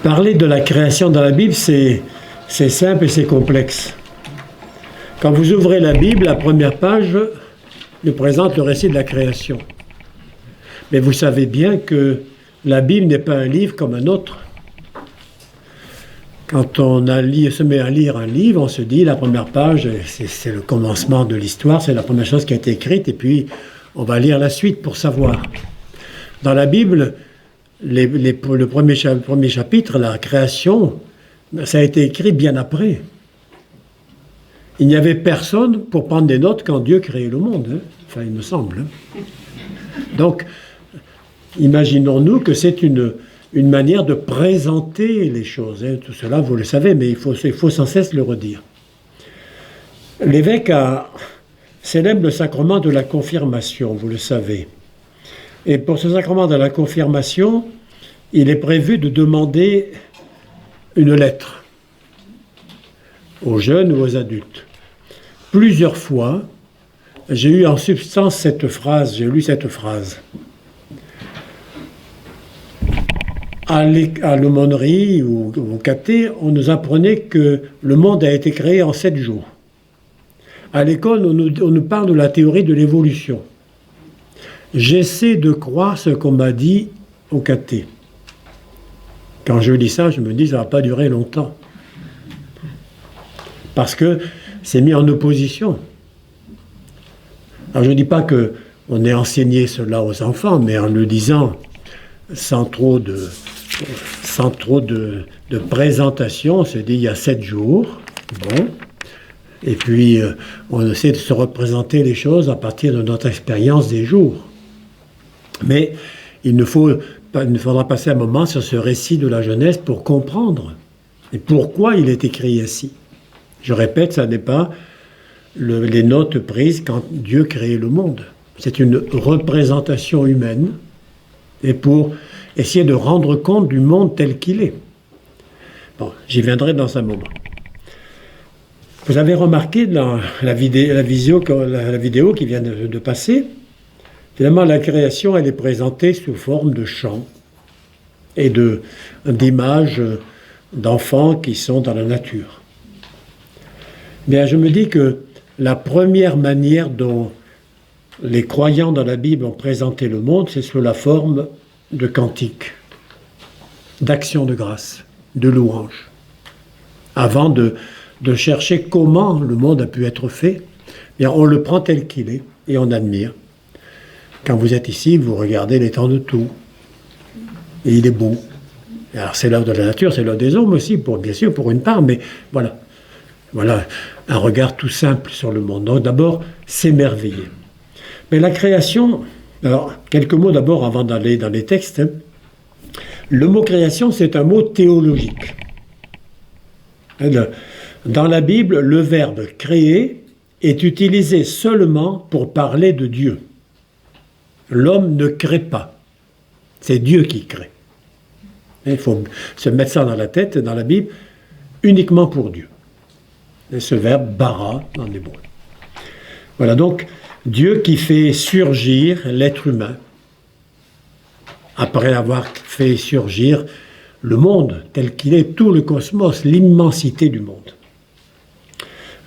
Parler de la création dans la Bible, c'est simple et c'est complexe. Quand vous ouvrez la Bible, la première page nous présente le récit de la création. Mais vous savez bien que la Bible n'est pas un livre comme un autre. Quand on se met à lire un livre, on se dit la première page, c'est le commencement de l'histoire, c'est la première chose qui a été écrite, et puis on va lire la suite pour savoir. Dans la Bible, le premier chapitre, la création, ça a été écrit bien après. Il n'y avait personne pour prendre des notes quand Dieu créait le monde. Hein. Enfin, il me semble. Hein. Donc, imaginons-nous que c'est une manière de présenter les choses. Hein. Tout cela, vous le savez, mais il faut sans cesse le redire. L'évêque célèbre le sacrement de la confirmation, vous le savez. Et pour ce sacrement de la confirmation, il est prévu de demander une lettre aux jeunes ou aux adultes. Plusieurs fois, j'ai eu en substance j'ai lu cette phrase. À l'aumônerie ou au caté, on nous apprenait que le monde a été créé en 7 jours. À l'école, on nous parle de la théorie de l'évolution. J'essaie de croire ce qu'on m'a dit au caté. Quand je lis ça, je me dis, ça ne va pas durer longtemps. Parce que c'est mis en opposition. Alors je ne dis pas qu'on ait enseigné cela aux enfants, mais en le disant sans trop de présentation, on se dit, il y a 7 jours, bon, et puis on essaie de se représenter les choses à partir de notre expérience des jours. Mais il ne faudra passer un moment sur ce récit de la Genèse pour comprendre et pourquoi il est écrit ainsi. Je répète, ça n'est pas les notes prises quand Dieu créait le monde. C'est une représentation humaine et pour essayer de rendre compte du monde tel qu'il est. Bon, j'y viendrai dans un moment. Vous avez remarqué dans la vidéo qui vient de passer, finalement, la création, elle est présentée sous forme de chants et d'images d'enfants qui sont dans la nature. Bien, je me dis que la première manière dont les croyants dans la Bible ont présenté le monde, c'est sous la forme de cantiques, d'actions de grâce, de louanges. Avant de chercher comment le monde a pu être fait, bien, on le prend tel qu'il est et on admire. Quand vous êtes ici, vous regardez l'étang de tout. Et il est beau. Alors c'est l'œuvre de la nature, c'est l'œuvre des hommes aussi, bien sûr, pour une part, mais voilà. Voilà un regard tout simple sur le monde. Donc d'abord, s'émerveiller. Mais la création, alors quelques mots d'abord avant d'aller dans les textes. Hein. Le mot création, c'est un mot théologique. Dans la Bible, le verbe créer est utilisé seulement pour parler de Dieu. L'homme ne crée pas. C'est Dieu qui crée. Il faut se mettre ça dans la tête, dans la Bible, uniquement pour Dieu. Et ce verbe bara dans l'hébreu. Voilà donc Dieu qui fait surgir l'être humain après avoir fait surgir le monde tel qu'il est, tout le cosmos, l'immensité du monde.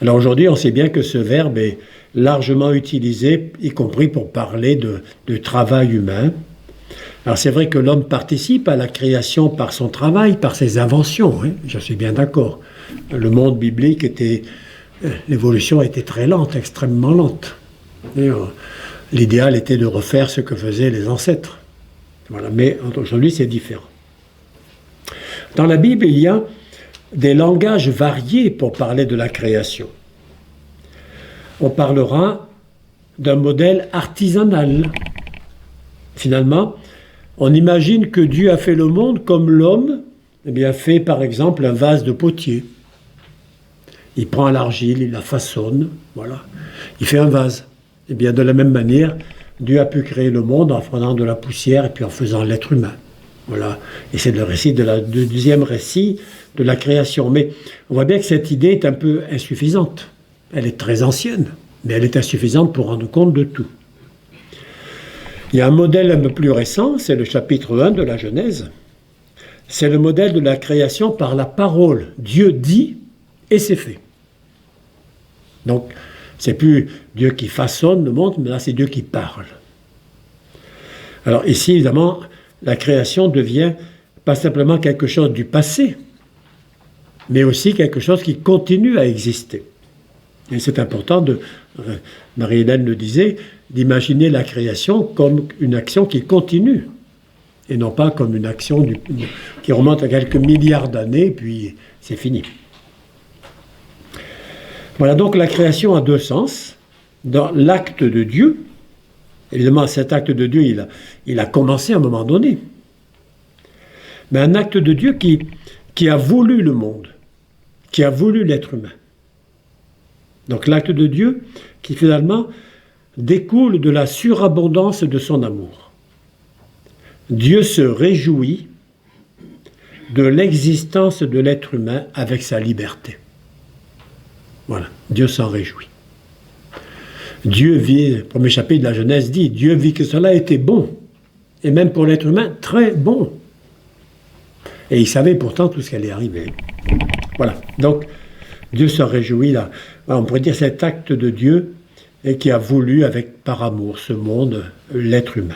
Alors aujourd'hui, on sait bien que ce verbe est largement utilisé, y compris pour parler de travail humain. Alors c'est vrai que l'homme participe à la création par son travail, par ses inventions, hein, je suis bien d'accord. Le monde biblique l'évolution était très lente, extrêmement lente. L'idéal était de refaire ce que faisaient les ancêtres. Voilà, mais aujourd'hui c'est différent. Dans la Bible, il y a des langages variés pour parler de la création. On parlera d'un modèle artisanal. Finalement, on imagine que Dieu a fait le monde comme l'homme fait par exemple un vase de potier. Il prend l'argile, il la façonne, voilà. Il fait un vase. Et bien de la même manière, Dieu a pu créer le monde en prenant de la poussière et puis en faisant l'être humain. Voilà. Et c'est le deuxième récit de la création. Mais on voit bien que cette idée est un peu insuffisante. Elle est très ancienne, mais elle est insuffisante pour rendre compte de tout. Il y a un modèle un peu plus récent, c'est le chapitre 1 de la Genèse. c'est le modèle de la création par la parole. Dieu dit et c'est fait. Donc, c'est plus Dieu qui façonne le monde, mais là, c'est Dieu qui parle. Alors ici, évidemment, la création devient pas simplement quelque chose du passé, mais aussi quelque chose qui continue à exister. Et c'est important, Marie-Hélène le disait, d'imaginer la création comme une action qui continue, et non pas comme une action qui remonte à quelques milliards d'années, puis c'est fini. Voilà, donc la création a deux sens. Dans l'acte de Dieu, évidemment, cet acte de Dieu, il a commencé à un moment donné. Mais un acte de Dieu qui a voulu le monde, qui a voulu l'être humain. Donc l'acte de Dieu qui finalement découle de la surabondance de son amour. Dieu se réjouit de l'existence de l'être humain avec sa liberté. Voilà, Dieu s'en réjouit. Dieu vit, le premier chapitre de la Genèse dit, Dieu vit que cela était bon, et même pour l'être humain, très bon. Et il savait pourtant tout ce qui allait arriver. Voilà, donc Dieu se réjouit là. On pourrait dire cet acte de Dieu et qui a voulu, par amour, ce monde, l'être humain.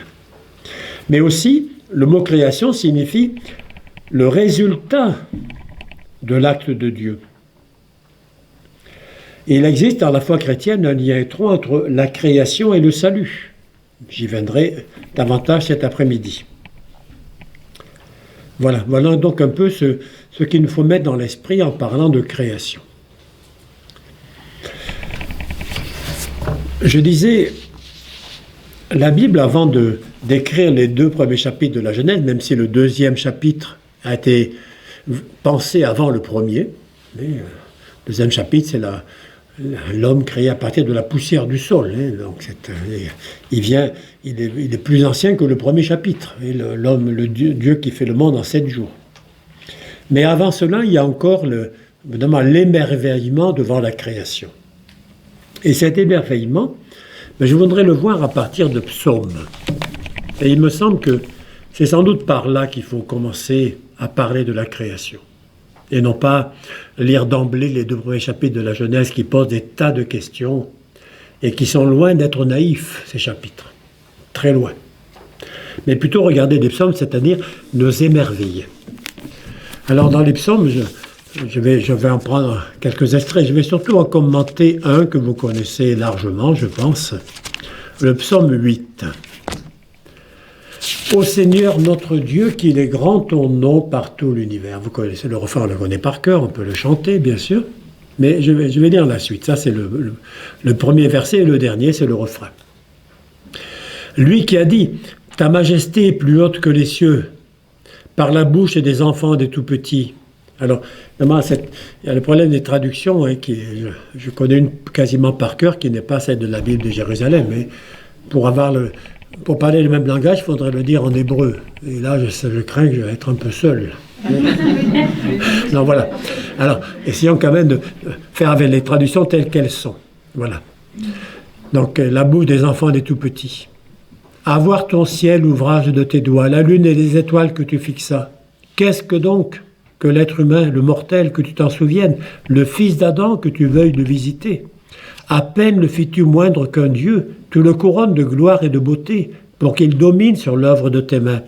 Mais aussi, le mot création signifie le résultat de l'acte de Dieu. Et il existe dans la foi chrétienne un lien étroit entre la création et le salut. J'y viendrai davantage cet après-midi. Voilà donc un peu ce qu'il nous faut mettre dans l'esprit en parlant de création. Je disais, la Bible, avant d'écrire les deux premiers chapitres de la Genèse, même si le deuxième chapitre a été pensé avant le premier, mais le deuxième chapitre, c'est l'homme créé à partir de la poussière du sol. Donc il est plus ancien que le premier chapitre. Et le Dieu qui fait le monde en 7 jours. Mais avant cela, il y a encore évidemment l'émerveillement devant la création. Et cet émerveillement, je voudrais le voir à partir de psaumes. Et il me semble que c'est sans doute par là qu'il faut commencer à parler de la création. Et non pas lire d'emblée les 2 premiers chapitres de la Genèse qui posent des tas de questions et qui sont loin d'être naïfs, ces chapitres. Très loin. Mais plutôt regarder les psaumes, c'est-à-dire nous émerveiller. Alors dans les psaumes, je vais en prendre quelques extraits. Je vais surtout en commenter un que vous connaissez largement, je pense. Le psaume 8. Ô Seigneur notre Dieu, qu'il est grand ton nom par tout l'univers. Vous connaissez le refrain, on le connaît par cœur, on peut le chanter, bien sûr. Mais je vais lire la suite. Ça, c'est le premier verset et le dernier, c'est le refrain. Lui qui a dit, ta majesté est plus haute que les cieux, par la bouche des enfants des tout-petits. Alors, évidemment, il y a le problème des traductions, je connais une quasiment par cœur, qui n'est pas celle de la Bible de Jérusalem, mais pour parler le même langage, il faudrait le dire en hébreu. Et là, je crains que je vais être un peu seul. Non, voilà. Alors, essayons quand même de faire avec les traductions telles qu'elles sont. Voilà. Donc, la bouche des enfants des tout-petits. À voir ton ciel, ouvrage de tes doigts, la lune et les étoiles que tu fixas. Qu'est-ce que donc que l'être humain, le mortel, que tu t'en souviennes, le fils d'Adam, que tu veuilles le visiter? À peine le fis-tu moindre qu'un Dieu, tu le couronnes de gloire et de beauté, pour qu'il domine sur l'œuvre de tes mains.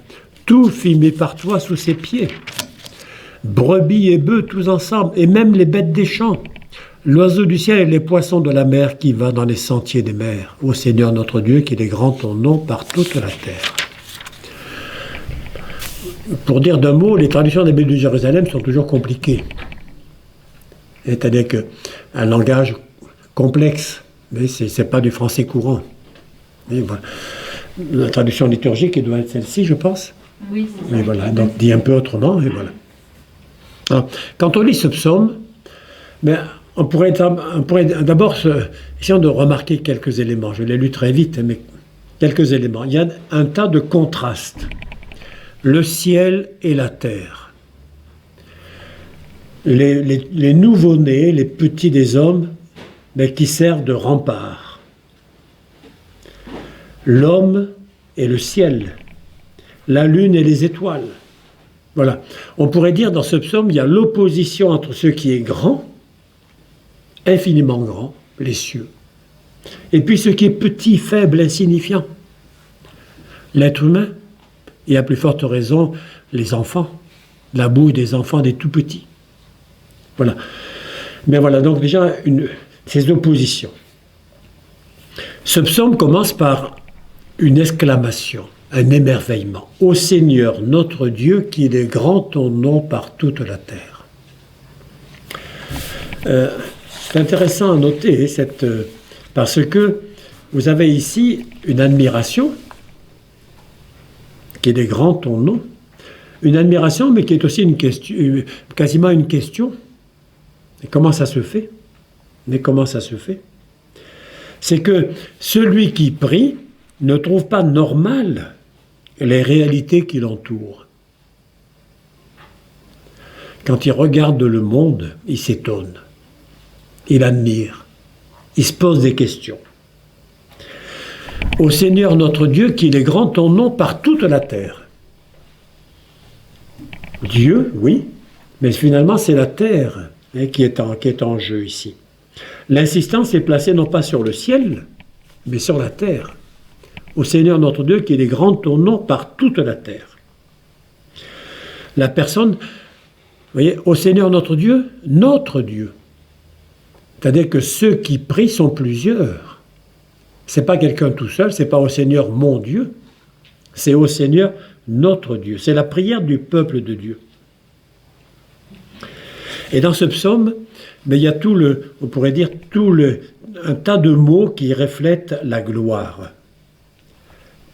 Tout filmé par toi sous ses pieds. Brebis et bœufs tous ensemble, et même les bêtes des champs. L'oiseau du ciel et les poissons de la mer qui va dans les sentiers des mers. Ô Seigneur notre Dieu, qu'il est grand ton nom par toute la terre. Pour dire d'un mot, les traductions des Bibles de Jérusalem sont toujours compliquées. C'est-à-dire qu'un langage complexe, mais ce n'est pas du français courant. Et voilà. La traduction liturgique, elle doit être celle-ci, je pense. Oui, c'est ça. Et voilà, donc dit un peu autrement, et voilà. Alors, quand on lit ce psaume, on pourrait d'abord essayer de remarquer quelques éléments. Je l'ai lu très vite, mais quelques éléments. Il y a un tas de contrastes. Le ciel et la terre. Les nouveau-nés, les petits des hommes, mais qui servent de rempart. L'homme et le ciel. La lune et les étoiles. Voilà. On pourrait dire dans ce psaume, il y a l'opposition entre ce qui est grand, infiniment grand, les cieux, et puis ce qui est petit, faible, insignifiant, l'être humain, et à plus forte raison, les enfants, la boue des enfants, des tout petits. Voilà. Mais voilà, donc déjà, ces oppositions. Ce psaume commence par une exclamation, un émerveillement. Ô Seigneur, notre Dieu, qu'il est grand ton nom par toute la terre. C'est intéressant à noter, parce que vous avez ici une admiration, qu'il est grand ton nom, une admiration, mais qui est aussi une question, quasiment une question. Et comment ça se fait? Mais comment ça se fait? C'est que celui qui prie ne trouve pas normal les réalités qui l'entourent. Quand il regarde le monde, il s'étonne, il admire, il se pose des questions. Ô Seigneur notre Dieu, qu'il est grand ton nom par toute la terre. Dieu, oui, mais finalement c'est la terre qui est en jeu ici. L'insistance est placée non pas sur le ciel, mais sur la terre. Ô Seigneur notre Dieu, qu'il est grand ton nom par toute la terre. La personne, vous voyez, ô Seigneur notre Dieu, c'est-à-dire que ceux qui prient sont plusieurs. C'est pas quelqu'un tout seul, c'est pas ô Seigneur mon Dieu, c'est ô Seigneur notre Dieu. C'est la prière du peuple de Dieu. Et dans ce psaume, mais il y a on pourrait dire un tas de mots qui reflètent la gloire.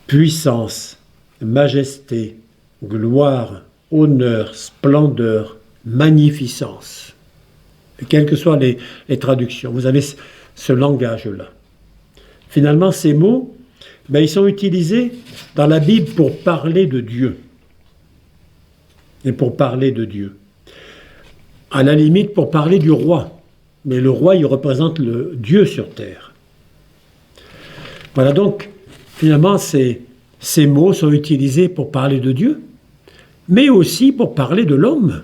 Puissance, majesté, gloire, honneur, splendeur, magnificence. Et quelles que soient les traductions, vous avez ce langage-là. Finalement, ces mots, ils sont utilisés dans la Bible pour parler de Dieu. Et pour parler de Dieu. À la limite, pour parler du roi. Mais le roi, il représente le Dieu sur terre. Voilà, donc, finalement, ces mots sont utilisés pour parler de Dieu, mais aussi pour parler de l'homme.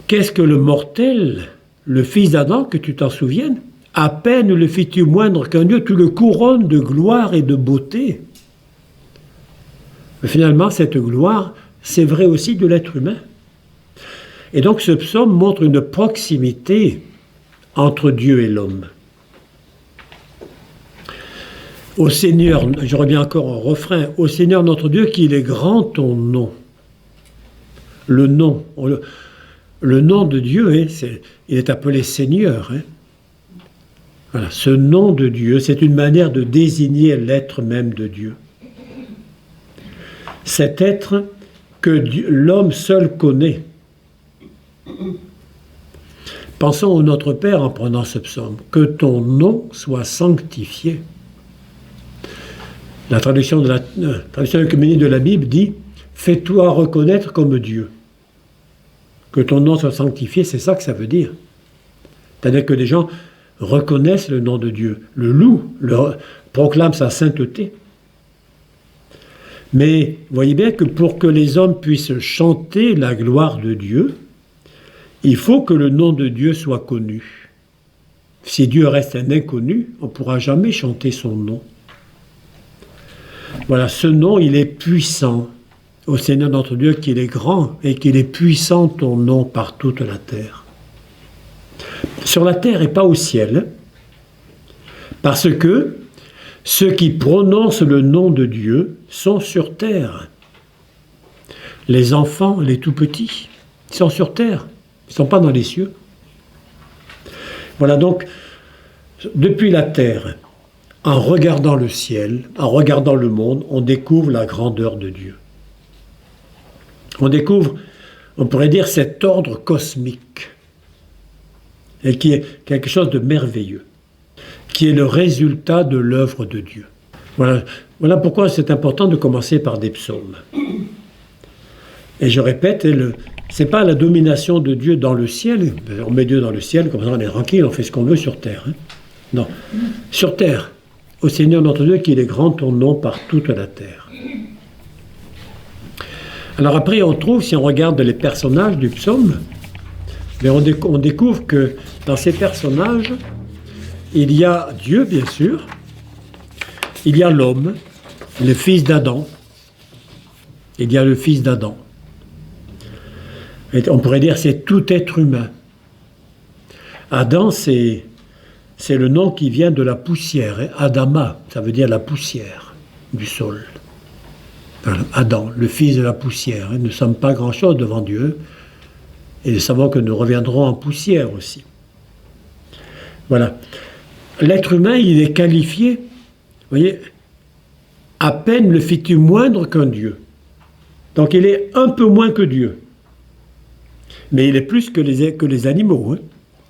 Qu'est-ce que le mortel, le fils d'Adam, que tu t'en souviennes? À peine le fis-tu moindre qu'un Dieu, tu le couronnes de gloire et de beauté. Mais finalement, cette gloire, c'est vrai aussi de l'être humain. Et donc ce psaume montre une proximité entre Dieu et l'homme. Ô Seigneur, je reviens encore au refrain, ô Seigneur notre Dieu, qu'il est grand ton nom. Le nom de Dieu, il est appelé Seigneur. Voilà, ce nom de Dieu, c'est une manière de désigner l'être même de Dieu. Cet être que l'homme seul connaît. Pensons au Notre Père en prenant ce psaume. Que ton nom soit sanctifié. La traduction œcuménique de la Bible dit « Fais-toi reconnaître comme Dieu ». Que ton nom soit sanctifié, c'est ça que ça veut dire. C'est-à-dire que les gens reconnaissent le nom de Dieu, le louent, proclament sa sainteté. Mais voyez bien que pour que les hommes puissent chanter la gloire de Dieu, il faut que le nom de Dieu soit connu. Si Dieu reste un inconnu, on ne pourra jamais chanter son nom. Voilà, ce nom, il est puissant. Ô Seigneur notre Dieu, qu'il est grand et qu'il est puissant ton nom par toute la terre. Sur la terre et pas au ciel, parce que ceux qui prononcent le nom de Dieu sont sur terre. Les enfants, les tout-petits, ils sont sur terre, ils ne sont pas dans les cieux. Voilà donc, depuis la terre, en regardant le ciel, en regardant le monde, on découvre la grandeur de Dieu. On découvre, on pourrait dire, cet ordre cosmique, et qui est quelque chose de merveilleux, qui est le résultat de l'œuvre de Dieu. Voilà pourquoi c'est important de commencer par des psaumes. Et je répète, c'est pas la domination de Dieu dans le ciel, on met Dieu dans le ciel, comme ça on est tranquille, on fait ce qu'on veut sur terre. Non, sur terre, ô Seigneur notre Dieu, qu'il est grand ton nom par toute la terre. Alors après, on trouve, si on regarde les personnages du psaume, mais on découvre que dans ces personnages, il y a Dieu, bien sûr, il y a l'homme, le fils d'Adam, il y a le fils d'Adam. On pourrait dire c'est tout être humain. Adam, c'est le nom qui vient de la poussière. Hein. Adama, ça veut dire la poussière du sol. Voilà. Adam, le fils de la poussière. Hein. Nous ne sommes pas grand-chose devant Dieu. Et nous savons que nous reviendrons en poussière aussi. Voilà. L'être humain, il est qualifié, vous voyez, à peine le fit-il moindre qu'un Dieu. Donc il est un peu moins que Dieu. Mais il est plus que les animaux. Hein.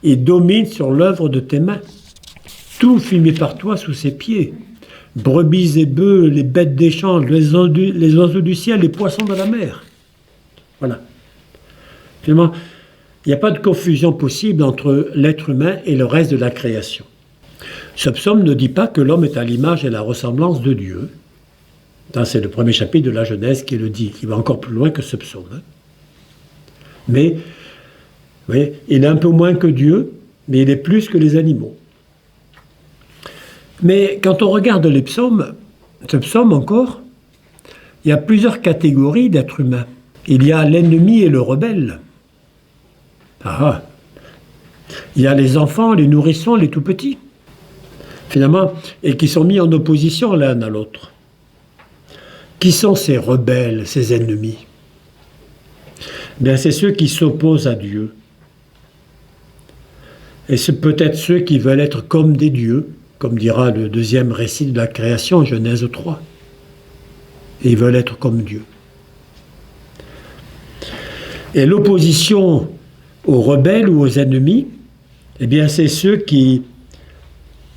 Il domine sur l'œuvre de tes mains. Tout fut mis par toi sous ses pieds. Brebis et bœufs, les bêtes des champs, les oiseaux du ciel, les poissons de la mer. Voilà. Finalement, il n'y a pas de confusion possible entre l'être humain et le reste de la création. Ce psaume ne dit pas que l'homme est à l'image et la ressemblance de Dieu. C'est le premier chapitre de la Genèse qui le dit, qui va encore plus loin que ce psaume. Hein. Mais, vous voyez, il est un peu moins que Dieu, mais il est plus que les animaux. Mais quand on regarde les psaumes, ce psaume encore, il y a plusieurs catégories d'êtres humains. Il y a l'ennemi et le rebelle. Ah, il y a les enfants, les nourrissons, les tout-petits, finalement, et qui sont mis en opposition l'un à l'autre. Qui sont ces rebelles, ces ennemis? Bien, c'est ceux qui s'opposent à Dieu. Et c'est peut-être ceux qui veulent être comme des dieux, comme dira le deuxième récit de la création, Genèse 3. Et ils veulent être comme Dieu. Et l'opposition aux rebelles ou aux ennemis, eh bien, c'est ceux qui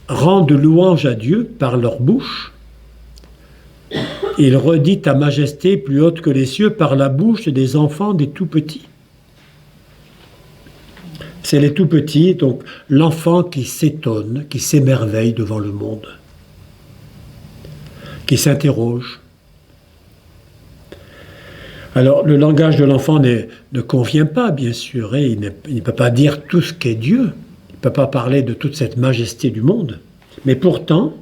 rendent louange à Dieu par leur bouche. Il redit ta majesté plus haute que les cieux par la bouche des enfants des tout-petits. C'est les tout-petits, donc l'enfant qui s'étonne, qui s'émerveille devant le monde, qui s'interroge. Alors, le langage de l'enfant ne convient pas, bien sûr, et il ne peut pas dire tout ce qu'est Dieu, il ne peut pas parler de toute cette majesté du monde, mais pourtant,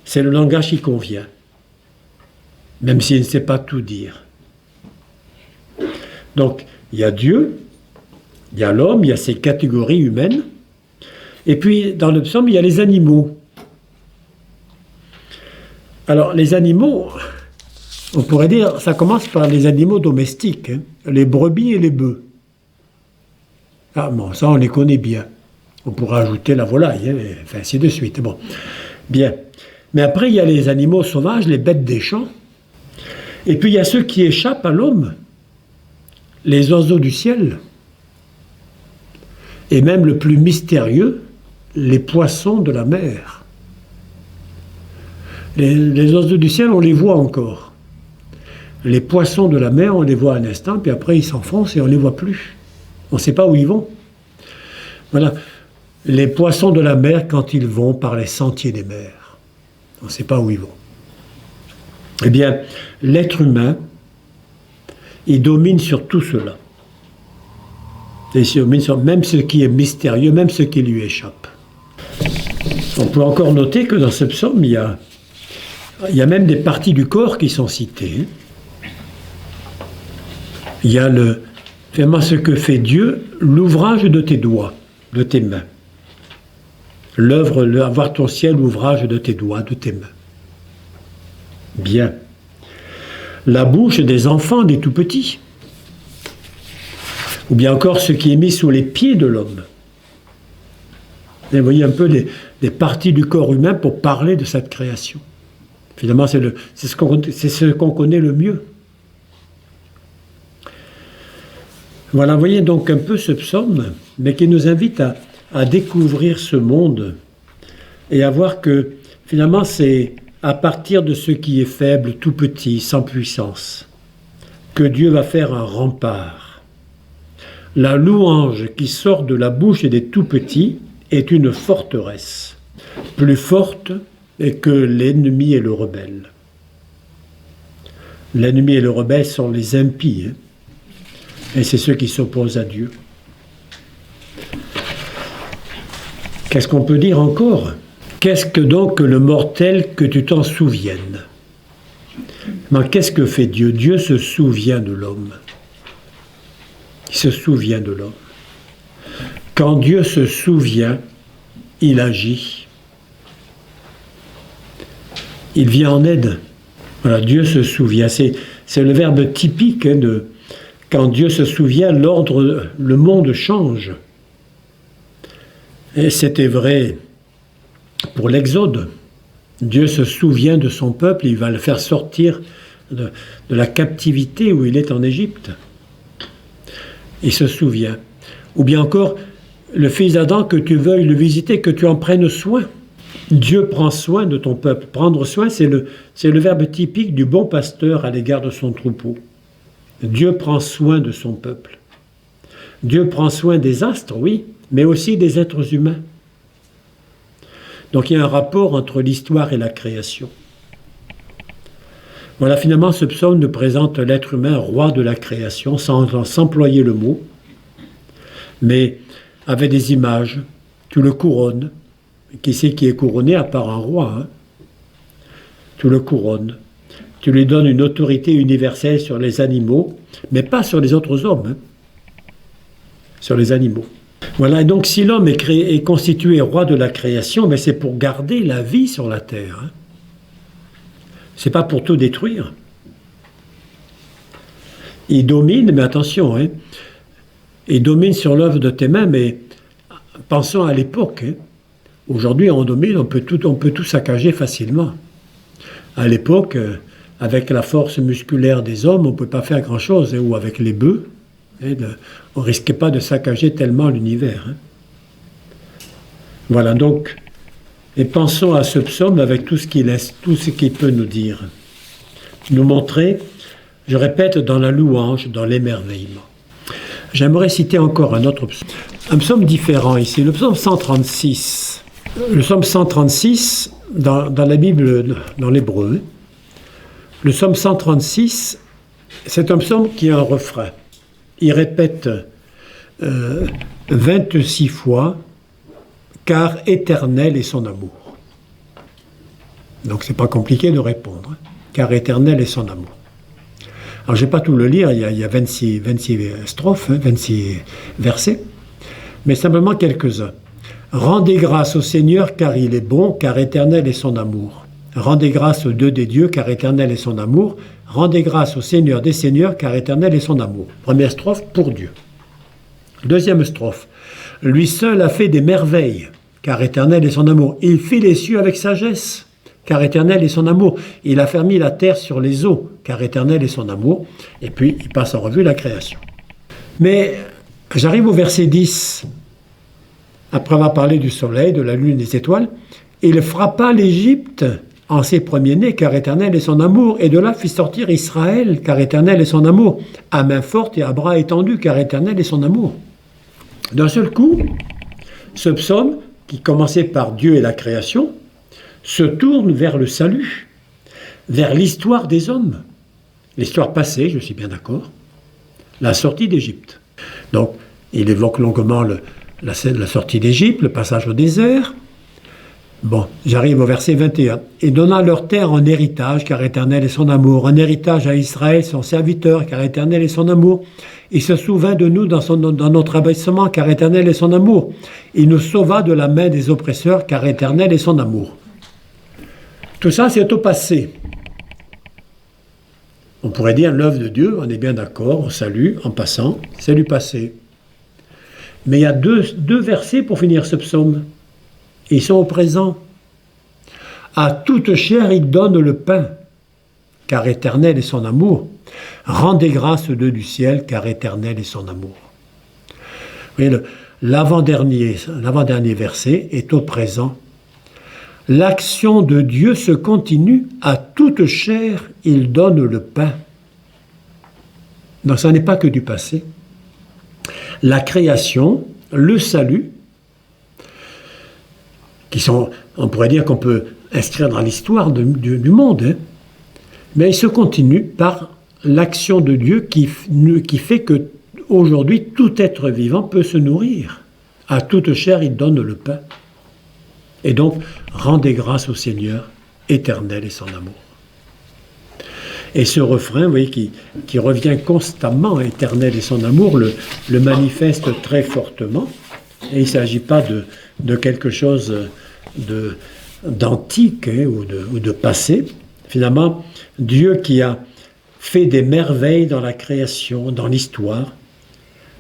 c'est le langage qui convient, même s'il ne sait pas tout dire. Donc, il y a Dieu, il y a l'homme, il y a ces catégories humaines, et puis dans le psaume, il y a les animaux. Alors, les animaux, on pourrait dire, ça commence par les animaux domestiques, hein, les brebis et les bœufs. Ah bon, ça on les connaît bien. On pourrait ajouter la volaille, hein, enfin, ainsi de suite. Bon, bien. Mais après, il y a les animaux sauvages, les bêtes des champs. Et puis, il y a ceux qui échappent à l'homme, les oiseaux du ciel. Et même le plus mystérieux, les poissons de la mer. Les oiseaux du ciel, on les voit encore. Les poissons de la mer, on les voit un instant, puis après, ils s'enfoncent et on ne les voit plus. On ne sait pas où ils vont. Voilà. Les poissons de la mer, quand ils vont par les sentiers des mers. On ne sait pas où ils vont. Eh bien, l'être humain, il domine sur tout cela. Et il domine sur même ce qui est mystérieux, même ce qui lui échappe. On peut encore noter que dans ce psaume, il y a même des parties du corps qui sont citées. Il y a vraiment ce que fait Dieu, l'ouvrage de tes doigts, de tes mains. L'œuvre, avoir ton ciel, l'ouvrage de tes doigts, de tes mains. Bien. La bouche des enfants, des tout-petits. Ou bien encore ce qui est mis sous les pieds de l'homme. Vous voyez un peu des parties du corps humain pour parler de cette création. Finalement, c'est ce qu'on connaît le mieux. Voilà, vous voyez donc un peu ce psaume, mais qui nous invite à découvrir ce monde et à voir que finalement c'est à partir de ce qui est faible, tout petit, sans puissance, que Dieu va faire un rempart. La louange qui sort de la bouche des tout petits est une forteresse, plus forte que l'ennemi et le rebelle. L'ennemi et le rebelle sont les impies, hein, et c'est ceux qui s'opposent à Dieu. Qu'est-ce qu'on peut dire encore? Qu'est-ce que donc le mortel que tu t'en souviennes? Mais qu'est-ce que fait Dieu? Dieu se souvient de l'homme. Il se souvient de l'homme. Quand Dieu se souvient, il agit. Il vient en aide. Voilà, Dieu se souvient. C'est le verbe typique, hein, de quand Dieu se souvient, le monde change. Et c'était vrai pour l'Exode. Dieu se souvient de son peuple, il va le faire sortir de la captivité où il est en Égypte. Il se souvient. Ou bien encore, le fils d'Adam, que tu veuilles le visiter, que tu en prennes soin. Dieu prend soin de ton peuple. Prendre soin, c'est le verbe typique du bon pasteur à l'égard de son troupeau. Dieu prend soin de son peuple. Dieu prend soin des astres, oui, mais aussi des êtres humains. Donc il y a un rapport entre l'histoire et la création. Voilà, finalement, ce psaume nous présente l'être humain roi de la création, sans employer le mot, mais avec des images. Tu le couronnes. Qui c'est qui est couronné à part un roi, hein? Tu le couronnes. Tu lui donnes une autorité universelle sur les animaux, mais pas sur les autres hommes, hein? Sur les animaux. Voilà, et donc si l'homme est constitué roi de la création, mais c'est pour garder la vie sur la terre. Hein? C'est pas pour tout détruire. Il domine, mais attention, hein? Il domine sur l'œuvre de tes mains, mais pensons à l'époque. Hein? Aujourd'hui, on domine, on peut tout saccager facilement. À l'époque, avec la force musculaire des hommes, on ne peut pas faire grand-chose, hein? Ou avec les bœufs. On ne risquait pas de saccager tellement l'univers. Hein. Voilà, donc, et pensons à ce psaume avec tout ce qu'il peut nous dire. Nous montrer, je répète, dans la louange, dans l'émerveillement. J'aimerais citer encore un autre psaume. Un psaume différent ici, le psaume 136. Le psaume 136, dans la Bible, dans l'hébreu, le psaume 136, c'est un psaume qui a un refrain. Il répète 26 fois « Car éternel est son amour ». Donc c'est pas compliqué de répondre. Hein. « Car éternel est son amour ». Alors je ne vais pas tout le lire, il y a 26 strophes, hein, 26 versets, mais simplement quelques-uns. « Rendez grâce au Seigneur car il est bon, car éternel est son amour. Rendez grâce au Dieu des dieux car éternel est son amour. Rendez grâce au Seigneur des seigneurs, car éternel est son amour. » Première strophe, pour Dieu. Deuxième strophe. Lui seul a fait des merveilles, car éternel est son amour. Il fit les cieux avec sagesse, car éternel est son amour. Il a fermé la terre sur les eaux, car éternel est son amour. Et puis, il passe en revue la création. Mais j'arrive au verset 10. Après avoir parlé du soleil, de la lune, des étoiles, il frappa l'Égypte en ses premiers-nés, car éternel est son amour, et de là fit sortir Israël, car éternel est son amour, à main forte et à bras étendus, car éternel est son amour. D'un seul coup, ce psaume, qui commençait par Dieu et la création, se tourne vers le salut, vers l'histoire des hommes. L'histoire passée, je suis bien d'accord, la sortie d'Égypte. Donc, il évoque longuement la sortie d'Égypte, le passage au désert. Bon, j'arrive au verset 21. « Et donna leur terre en héritage, car éternel est son amour. En héritage à Israël, son serviteur, car éternel est son amour. Il se souvint de nous dans notre abaissement, car éternel est son amour. Il nous sauva de la main des oppresseurs, car éternel est son amour. » Tout ça, c'est au passé. On pourrait dire l'œuvre de Dieu, on est bien d'accord, on salue en passant, c'est du passé. Mais il y a deux versets pour finir ce psaume. Ils sont au présent. À toute chair, il donne le pain, car éternel est son amour. Rendez grâce au Dieu du ciel, car éternel est son amour. Vous voyez, l'avant-dernier verset est au présent. L'action de Dieu se continue. À toute chair, il donne le pain. Donc, ça n'est pas que du passé. La création, le salut, qui sont, on pourrait dire qu'on peut inscrire dans l'histoire du monde. Hein. Mais il se continue par l'action de Dieu qui fait que aujourd'hui tout être vivant peut se nourrir. À toute chair, il donne le pain. Et donc, rendez grâce au Seigneur, éternel est son amour. Et ce refrain, vous voyez, qui revient constamment, éternel est son amour, le manifeste très fortement. Et il ne s'agit pas de quelque chose d'antique ou de passé. Finalement, Dieu qui a fait des merveilles dans la création, dans l'histoire,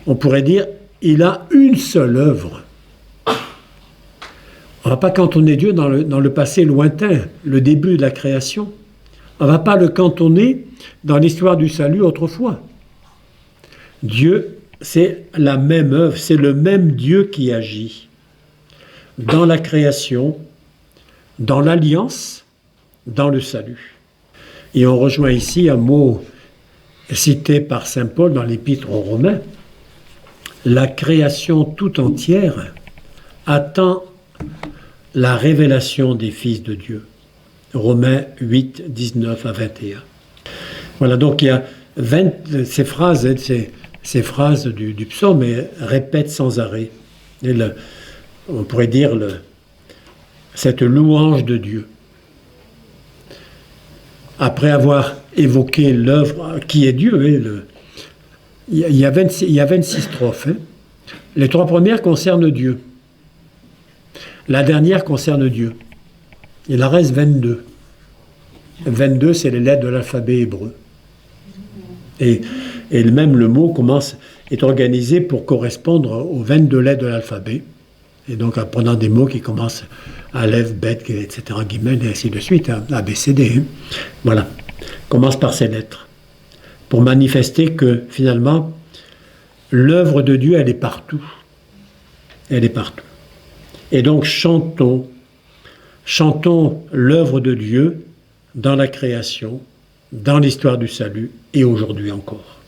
on pourrait dire, il a une seule œuvre. On ne va pas cantonner Dieu dans le passé lointain, le début de la création. On ne va pas le cantonner dans l'histoire du salut autrefois. Dieu, c'est la même œuvre, c'est le même Dieu qui agit dans la création, dans l'alliance, dans le salut. Et on rejoint ici un mot cité par saint Paul dans l'Épître aux Romains. La création tout entière attend la révélation des fils de Dieu. Romains 8, 19 à 21. Voilà, donc il y a ces phrases, ces phrases du psaume répètent sans arrêt. Et on pourrait dire cette louange de Dieu. Après avoir évoqué l'œuvre qui est Dieu, il y a 26 strophes. Hein. Les 3 premières concernent Dieu. La dernière concerne Dieu. Il en reste 22. 22, c'est les lettres de l'alphabet hébreu. Et même le mot est organisé pour correspondre aux 22 lettres de l'alphabet. Et donc en prenant des mots qui commencent Aleph, Bet, etc., Guimel, et ainsi de suite, A, B, C, D. Hein. Voilà. Commence par ces lettres. Pour manifester que finalement, l'œuvre de Dieu, elle est partout. Elle est partout. Et donc chantons l'œuvre de Dieu dans la création, dans l'histoire du salut et aujourd'hui encore.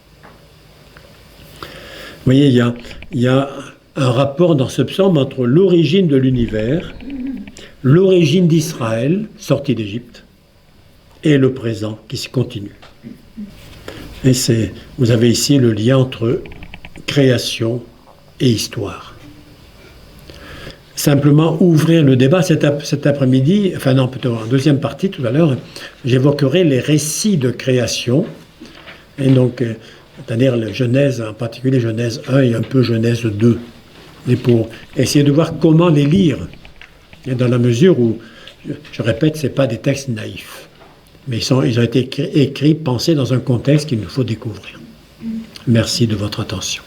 Vous voyez, il y a un rapport dans ce psaume entre l'origine de l'univers, l'origine d'Israël, sorti d'Égypte, et le présent qui se continue. Et vous avez ici le lien entre création et histoire. Simplement ouvrir le débat cet après-midi, enfin non, plutôt en deuxième partie tout à l'heure, j'évoquerai les récits de création, et donc, c'est-à-dire la Genèse, en particulier Genèse 1 et un peu Genèse 2, et pour essayer de voir comment les lire, et dans la mesure où, je répète, ce n'est pas des textes naïfs, mais ils ont été écrits, pensés dans un contexte qu'il nous faut découvrir. Merci de votre attention.